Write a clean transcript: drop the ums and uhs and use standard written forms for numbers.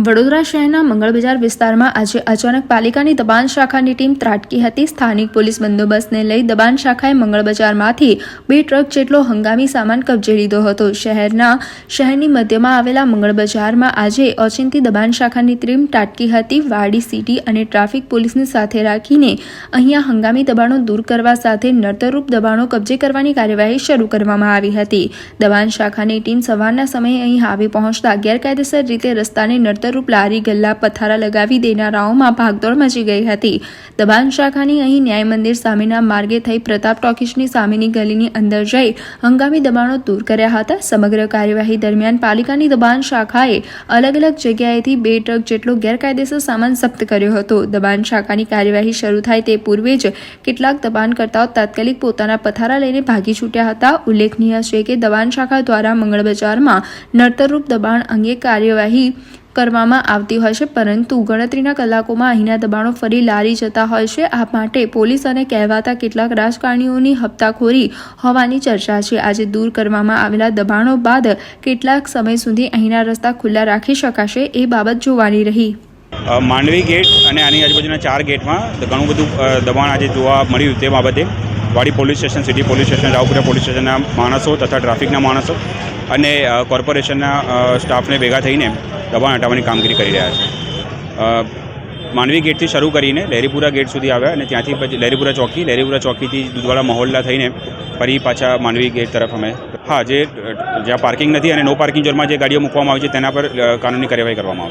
વડોદરા શહેરના મંગળ બજાર વિસ્તારમાં આજે અચાનક પાલિકાની દબાણ શાખાની ટીમ ત્રાટકી હતી। સ્થાનિક પોલીસ બંદોબસ્તને લઈ દબાણ શાખાએ મંગળ બજારમાંથી 2 ટ્રક જેટલો હંગામી સામાન કબજે લીધો હતો। શહેરની મધ્યમાં આવેલા મંગળ બજારમાં આજે ઓચિંતી દબાણ શાખાની ટીમ ત્રાટકી હતી। વાડી સિટી અને ટ્રાફિક પોલીસને સાથે રાખીને અહીંયા હંગામી દબાણો દૂર કરવા સાથે નડતરરૂપ દબાણો કબજે કરવાની કાર્યવાહી શરૂ કરવામાં આવી હતી। દબાણ શાખાની ટીમ સવારના સમયે અહીં આવી પહોંચતા ગેરકાયદેસર રીતે રસ્તાને રૂપ લારી ગલ્લા પથારા લગાવી દેનારાઓમાં ભાગદોડ મચી ગઈ હતી। દબાણ શાખાની અહીં ન્યાય મંદિર સામેના માર્ગે થઈ પ્રતાપ ટોકીઝની સામેની ગલીની અંદર જઈ હંગામી દબાણો દૂર કર્યા હતા। સમગ્ર કાર્યવાહી દરમિયાન પાલિકાની દબાણ શાખાએ અલગ અલગ જગ્યાએથી 2 ટ્રક જેટલો ગેરકાયદેસર સામાન જપ્ત કર્યો હતો। દબાણ શાખાની કાર્યવાહી શરૂ થાય તે પૂર્વે જ કેટલાક દબાણકર્તાઓ તાત્કાલિક પોતાના પથારા લઈને ભાગી છૂટ્યા હતા। ઉલ્લેખનીય છે કે દબાણ શાખા દ્વારા મંગળ બજારમાં નડતરરૂપ દબાણ અંગે કાર્યવાહી કરવામાં આવતી હોય છે, પરંતુ ગણતરીના કલાકોમાં અહીંના દબાણો ફરી લારી જતા હોય છે। આ માટે પોલીસ અને કહેવાતા કેટલાક રાજકારણીઓની હપ્તાખોરી હોવાની ચર્ચા છે। આજે દૂર કરવામાં આવેલા દબાણો બાદ કેટલાક સમય સુધી અહીંના રસ્તા ખુલ્લા રાખી શકાશે એ બાબત જોવાની રહી। માંડવી ગેટ અને આની આજુબાજુના 4 ગેટમાં ઘણું બધું દબાણ આજે જોવા મળ્યું। તે બાબતે વાડી police station, city police station, Raopura police સ્ટેશનના માણસો તથા ટ્રાફિકના માણસો અને કોર્પોરેશનના સ્ટાફને ભેગા થઈને દબાણ હટાવવાની કામગીરી કરી રહ્યા છે। માંડવી ગેટથી શરૂ કરીને લહેરીપુરા ગેટ સુધી આવ્યા અને ત્યાંથી પછી લહેરીપુરા ચોકીથી દૂધવાડા મહોલ્લા થઈને ફરી પાછા માંડવી ગેટ તરફ અમે જ્યાં પાર્કિંગ નથી અને નો પાર્કિંગ ઝોનમાં જે ગાડીઓ મૂકવામાં આવી છે તેના પર કાનૂની કાર્યવાહી કરવામાં આવશે।